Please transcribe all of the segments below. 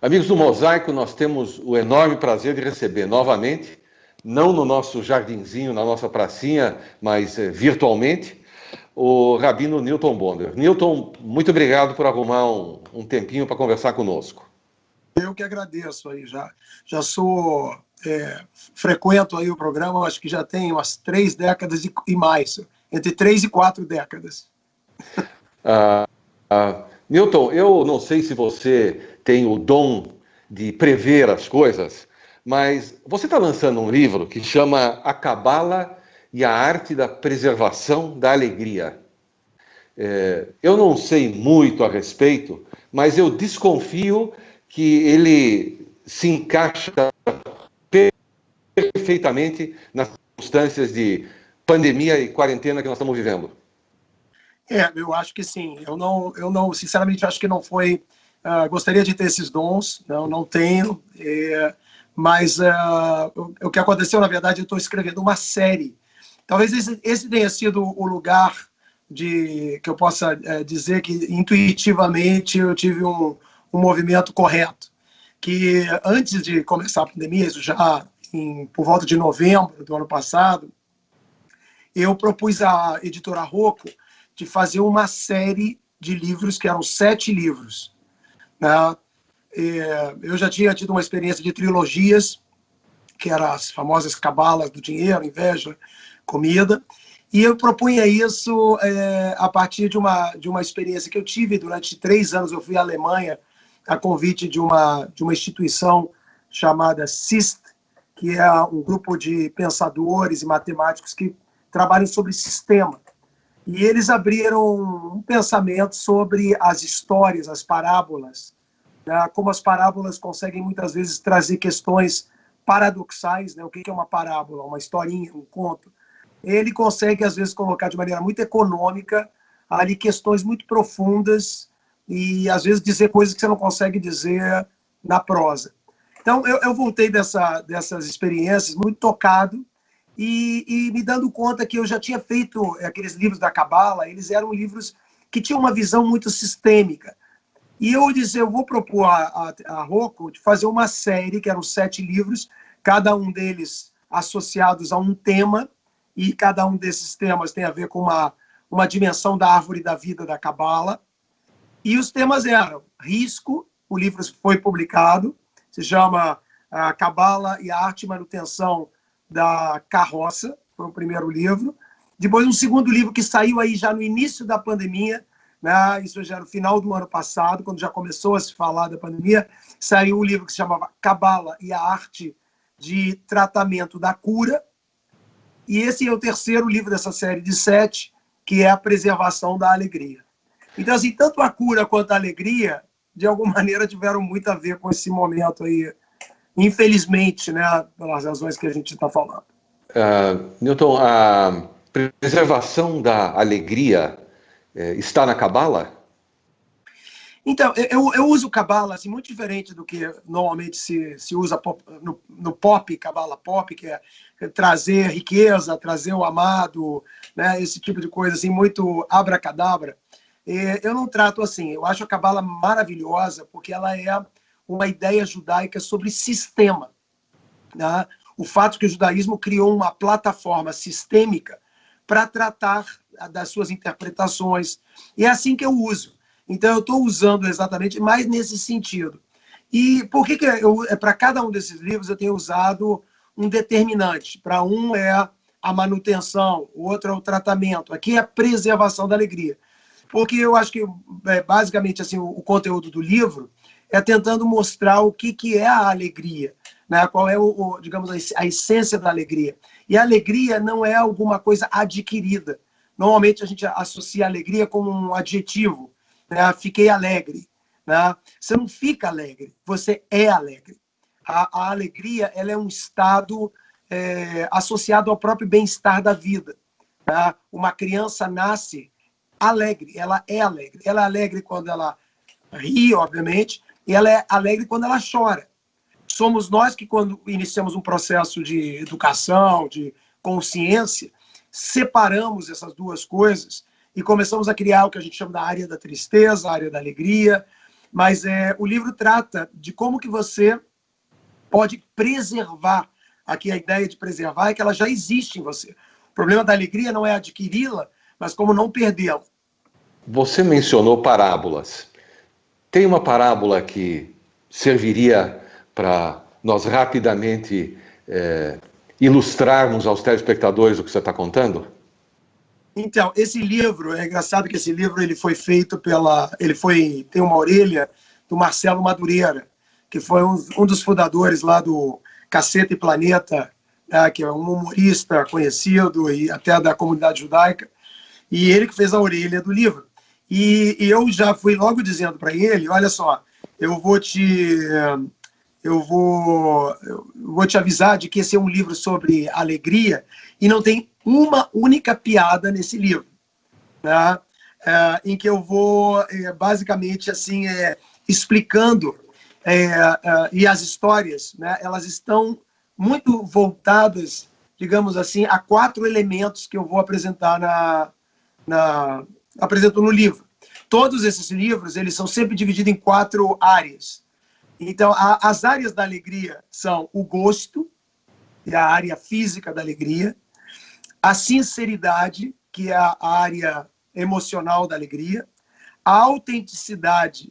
Amigos do Mosaico, nós temos o enorme prazer de receber novamente, não no nosso jardinzinho, na nossa pracinha, mas virtualmente, o Rabino Newton Bonder. Newton, muito obrigado por arrumar um tempinho para conversar conosco. Eu que agradeço aí, já sou, frequento aí o programa, acho que já tem umas 3 décadas e mais, entre 3 e 4 décadas. Newton, eu não sei se você tem o dom de prever as coisas, mas você está lançando um livro que chama A Cabala e a Arte da Preservação da Alegria. Eu não sei muito a respeito, mas eu desconfio que ele se encaixa perfeitamente nas circunstâncias de pandemia e quarentena que nós estamos vivendo. Eu acho que sim. Eu não sinceramente, acho que não foi. Gostaria de ter esses dons, não tenho. Mas o que aconteceu, na verdade, eu estou escrevendo uma série. Talvez esse tenha sido o lugar que eu possa dizer que intuitivamente eu tive um movimento correto. Que antes de começar a pandemia, isso já por volta de novembro do ano passado, eu propus à editora Rocco de fazer uma série de livros, que eram 7 livros. Né? Eu já tinha tido uma experiência de trilogias, que eram as famosas cabalas do dinheiro, inveja, comida, e eu propunha isso a partir de uma experiência que eu tive durante 3 anos. Eu fui à Alemanha a convite de uma instituição chamada SIST, que é um grupo de pensadores e matemáticos que trabalham sobre sistema. E eles abriram um pensamento sobre as histórias, as parábolas, né? Como as parábolas conseguem muitas vezes trazer questões paradoxais, né? O que é uma parábola? Uma historinha, um conto. Ele consegue, às vezes, colocar de maneira muito econômica ali questões muito profundas e, às vezes, dizer coisas que você não consegue dizer na prosa. Então, eu voltei dessas experiências muito tocado, e me dando conta que eu já tinha feito aqueles livros da Cabala. Eles eram livros que tinham uma visão muito sistêmica. E eu disse, eu vou propor a Rocco de fazer uma série, que eram 7 livros, cada um deles associados a um tema, e cada um desses temas tem a ver com uma dimensão da árvore da vida da Cabala. E os temas eram risco, o livro foi publicado, se chama A Cabala e a Arte e Manutenção da Carroça, foi o primeiro livro. Depois um segundo livro que saiu aí já no início da pandemia, né? Isso já no final do ano passado, quando já começou a se falar da pandemia, saiu um livro que se chamava Cabala e a Arte de Tratamento da Cura. E esse é o terceiro livro dessa série de 7, que é a Preservação da Alegria. Então, assim, tanto a cura quanto a alegria, de alguma maneira, tiveram muito a ver com esse momento aí, infelizmente, né, pelas razões que a gente está falando. Newton, a preservação da alegria está na Cabala? Então, eu uso Cabala assim, muito diferente do que normalmente se usa no pop, Cabala pop, que é trazer riqueza, trazer o amado, né, esse tipo de coisa assim, muito abracadabra. Eu não trato assim. Eu acho a Cabala maravilhosa porque ela é uma ideia judaica sobre sistema. Né? O fato que o judaísmo criou uma plataforma sistêmica para tratar das suas interpretações. E é assim que eu uso. Então, eu estou usando exatamente mais nesse sentido. E por que para cada um desses livros eu tenho usado um determinante? Para um é a manutenção, o outro é o tratamento. Aqui é a preservação da alegria. Porque eu acho que, basicamente, assim, o conteúdo do livro é tentando mostrar o que é a alegria, né? Qual é, digamos, a essência da alegria. E a alegria não é alguma coisa adquirida. Normalmente a gente associa a alegria como um adjetivo, né? Fiquei alegre. Né? Você não fica alegre, você é alegre. A alegria, ela é um estado associado ao próprio bem-estar da vida. Né? Uma criança nasce alegre, ela é alegre. Ela é alegre quando ela ri, obviamente, e ela é alegre quando ela chora. Somos nós que, quando iniciamos um processo de educação, de consciência, separamos essas duas coisas e começamos a criar o que a gente chama da área da tristeza, a área da alegria. Mas o livro trata de como que você pode preservar. Aqui a ideia de preservar é que ela já existe em você. O problema da alegria não é adquiri-la, mas como não perdê-la. Você mencionou parábolas. Tem uma parábola que serviria para nós rapidamente ilustrarmos aos telespectadores o que você está contando? Então, esse livro, é engraçado que esse livro ele foi feito tem uma orelha do Marcelo Madureira, que foi um dos fundadores lá do Caceta e Planeta, né, que é um humorista conhecido e até da comunidade judaica, e ele que fez a orelha do livro. E eu já fui logo dizendo para ele, olha só, eu vou te avisar de que esse é um livro sobre alegria e não tem uma única piada nesse livro, né? Em que eu vou basicamente assim explicando e as histórias, né? Elas estão muito voltadas, digamos assim, a 4 elementos que eu vou apresentar apresento no livro. Todos esses livros eles são sempre divididos em 4 áreas. Então, as áreas da alegria são o gosto, que é a área física da alegria, a sinceridade, que é a área emocional da alegria, a autenticidade,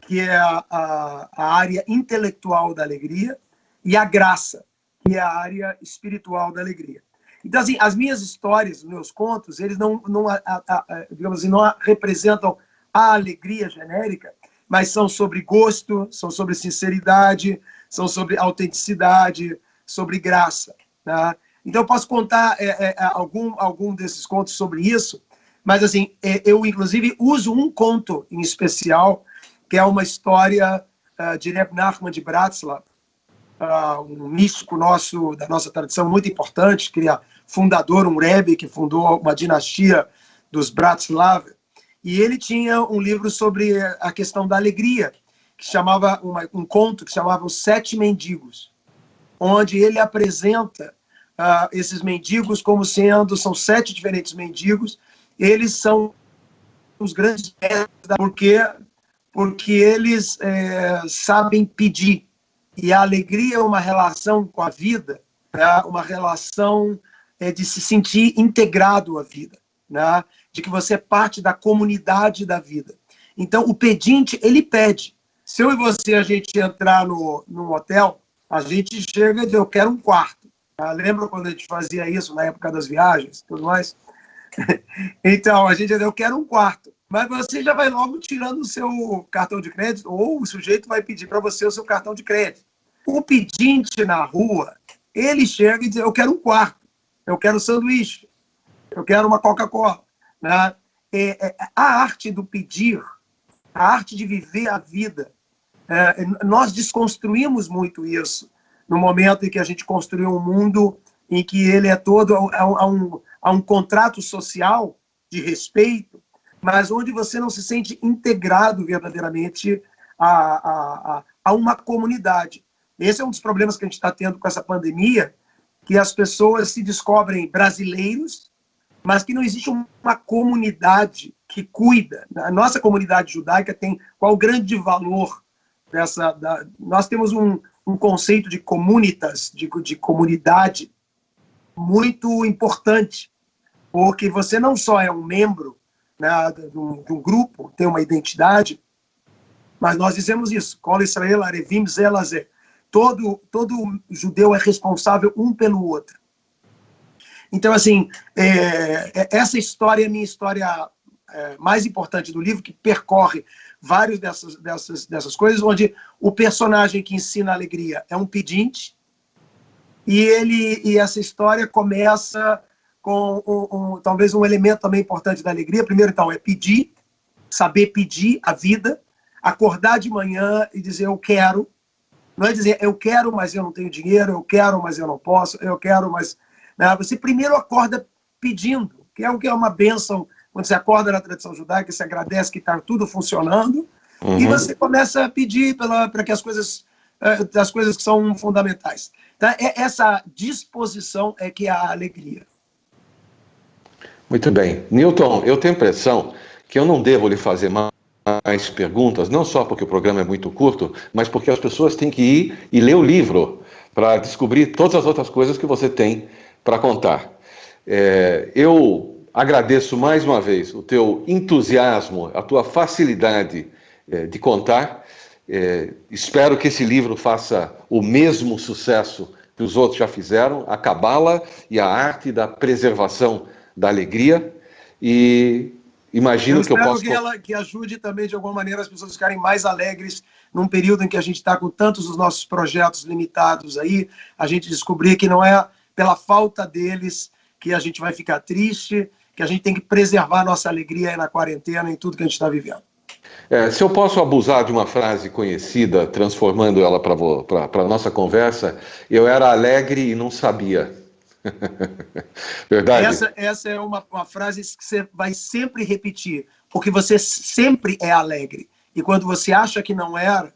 que é a área intelectual da alegria, e a graça, que é a área espiritual da alegria. Então, assim, as minhas histórias, os meus contos, eles digamos assim, não representam a alegria genérica, mas são sobre gosto, são sobre sinceridade, são sobre autenticidade, sobre graça. Tá? Então, eu posso contar algum desses contos sobre isso, mas, assim, eu, inclusive, uso um conto em especial, que é uma história de Reb Nachman de Bratslav, um místico nosso, da nossa tradição, muito importante, que é fundador, um Rebbe, que fundou uma dinastia dos Bratslav, e ele tinha um livro sobre a questão da alegria, que chamava um conto que chamava Os 7 Mendigos, onde ele apresenta esses mendigos como são 7 diferentes mendigos, eles são os grandes mestres, porque eles sabem pedir, e a alegria é uma relação com a vida, né? Uma relação de se sentir integrado à vida, né? De que você é parte da comunidade da vida. Então, o pedinte, ele pede. Se eu e você, a gente entrar num hotel, a gente chega e diz, eu quero um quarto. Lembra quando a gente fazia isso na época das viagens? Tudo mais? Então, a gente diz, eu quero um quarto. Mas você já vai logo tirando o seu cartão de crédito, ou o sujeito vai pedir para você o seu cartão de crédito. O pedinte na rua, ele chega e diz, eu quero um quarto, eu quero um sanduíche, eu quero uma Coca-Cola. Né? A arte do pedir, a arte de viver a vida, nós desconstruímos muito isso no momento em que a gente construiu um mundo em que ele é todo a um contrato social de respeito, mas onde você não se sente integrado verdadeiramente a uma comunidade. Esse é um dos problemas que a gente está tendo com essa pandemia, que as pessoas se descobrem brasileiros, mas que não existe uma comunidade que cuida. A nossa comunidade judaica tem qual o grande valor nós temos um conceito de comunitas, de comunidade, muito importante, porque você não só é um membro, né, de um grupo, tem uma identidade, mas nós dizemos isso, Kol Israel Arevim Zelazé. Todo judeu é responsável um pelo outro. Então, assim, essa história é a minha história mais importante do livro, que percorre várias dessas coisas, onde o personagem que ensina a alegria é um pedinte, e essa história começa com talvez um elemento também importante da alegria. Primeiro, então, é pedir, saber pedir a vida, acordar de manhã e dizer eu quero. Não é dizer eu quero, mas eu não tenho dinheiro, eu quero, mas eu não posso, eu quero, mas... Né? Você primeiro acorda pedindo, que é uma bênção. Quando você acorda na tradição judaica, você agradece que está tudo funcionando, e você começa a pedir para que as coisas que são fundamentais. Então, essa disposição é que é a alegria. Muito bem. Newton, eu tenho a impressão que eu não devo lhe fazer mais mais perguntas, não só porque o programa é muito curto, mas porque as pessoas têm que ir e ler o livro para descobrir todas as outras coisas que você tem para contar. Eu agradeço mais uma vez o teu entusiasmo, a tua facilidade de contar. Espero que esse livro faça o mesmo sucesso que os outros já fizeram, A Cabala e a Arte da Preservação da Alegria. E imagino que eu posso... que ajude também, de alguma maneira, as pessoas ficarem mais alegres num período em que a gente está com tantos dos nossos projetos limitados aí, a gente descobrir que não é pela falta deles que a gente vai ficar triste, que a gente tem que preservar a nossa alegria aí na quarentena, em tudo que a gente está vivendo. Se eu posso abusar de uma frase conhecida, transformando ela para a nossa conversa, eu era alegre e não sabia. Verdade? Essa é uma frase que você vai sempre repetir, porque você sempre é alegre. E quando você acha que não era,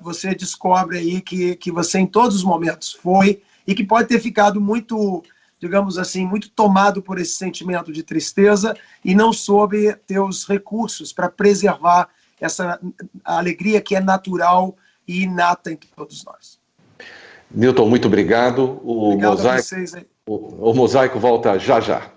você descobre aí que você em todos os momentos foi, e que pode ter ficado muito, digamos assim, muito tomado por esse sentimento de tristeza e não soube ter os recursos para preservar essa alegria que é natural e inata em todos nós. Newton, muito obrigado. Obrigado a vocês aí. O Mosaico volta já já.